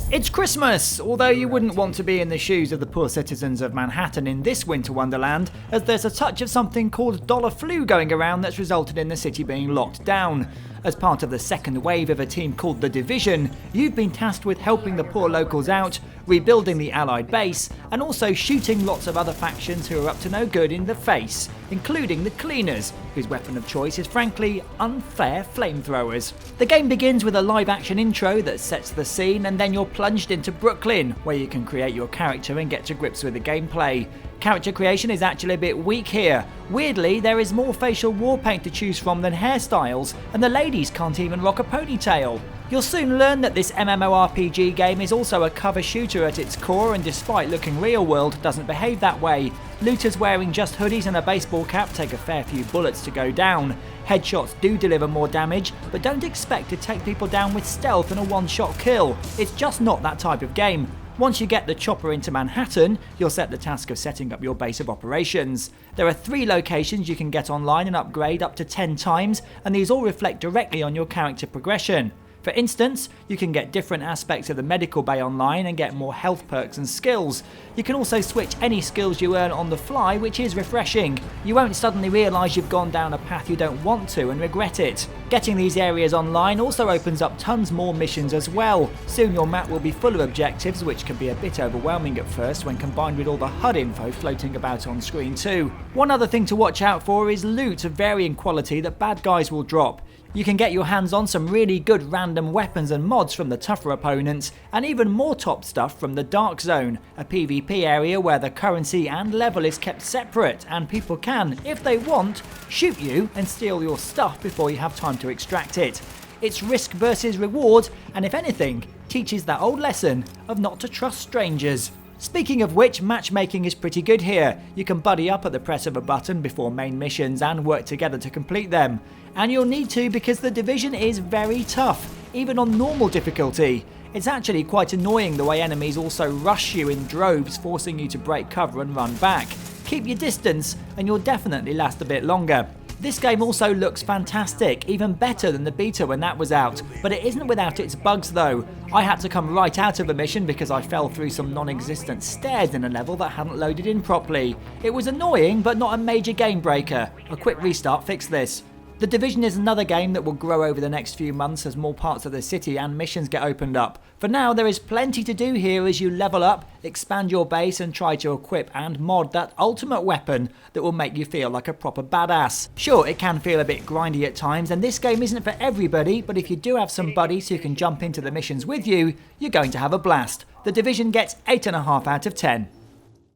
It's Christmas! Although you wouldn't want to be in the shoes of the poor citizens of Manhattan in this winter wonderland, as there's a touch of something called dollar flu going around that's resulted in the city being locked down. As part of the second wave of a team called The Division, you've been tasked with helping the poor locals out, rebuilding the Allied base, and also shooting lots of other factions who are up to no good in the face, including the Cleaners, whose weapon of choice is frankly unfair flamethrowers. The game begins with a live-action intro that sets the scene, and then you're plunged into Brooklyn, where you can create your character and get to grips with the gameplay. Character creation is actually a bit weak here. Weirdly, there is more facial war paint to choose from than hairstyles, and the ladies can't even rock a ponytail. You'll soon learn that this MMORPG game is also a cover shooter at its core, and despite looking real world, doesn't behave that way. Looters wearing just hoodies and a baseball cap take a fair few bullets to go down. Headshots do deliver more damage, but don't expect to take people down with stealth and a one-shot kill. It's just not that type of game. Once you get the chopper into Manhattan, you'll set the task of setting up your base of operations. There are 3 locations you can get online and upgrade up to 10 times, and these all reflect directly on your character progression. For instance, you can get different aspects of the medical bay online and get more health perks and skills. You can also switch any skills you earn on the fly, which is refreshing. You won't suddenly realise you've gone down a path you don't want to and regret it. Getting these areas online also opens up tons more missions as well. Soon your map will be full of objectives, which can be a bit overwhelming at first when combined with all the HUD info floating about on screen too. One other thing to watch out for is loot of varying quality that bad guys will drop. You can get your hands on some really good random weapons and mods from the tougher opponents, and even more top stuff from the Dark Zone, a PvP area where the currency and level is kept separate, and people can, if they want, shoot you and steal your stuff before you have time to extract it. It's risk versus reward, and if anything, teaches that old lesson of not to trust strangers. Speaking of which, matchmaking is pretty good here. You can buddy up at the press of a button before main missions and work together to complete them. And you'll need to, because the Division is very tough, even on normal difficulty. It's actually quite annoying the way enemies also rush you in droves, forcing you to break cover and run back. Keep your distance and you'll definitely last a bit longer. This game also looks fantastic, even better than the beta when that was out, but it isn't without its bugs though. I had to come right out of a mission because I fell through some non-existent stairs in a level that hadn't loaded in properly. It was annoying, but not a major game breaker. A quick restart fixed this. The Division is another game that will grow over the next few months as more parts of the city and missions get opened up. For now, there is plenty to do here as you level up, expand your base and try to equip and mod that ultimate weapon that will make you feel like a proper badass. Sure, it can feel a bit grindy at times, and this game isn't for everybody, but if you do have some buddies who can jump into the missions with you, you're going to have a blast. The Division gets 8.5 out of 10.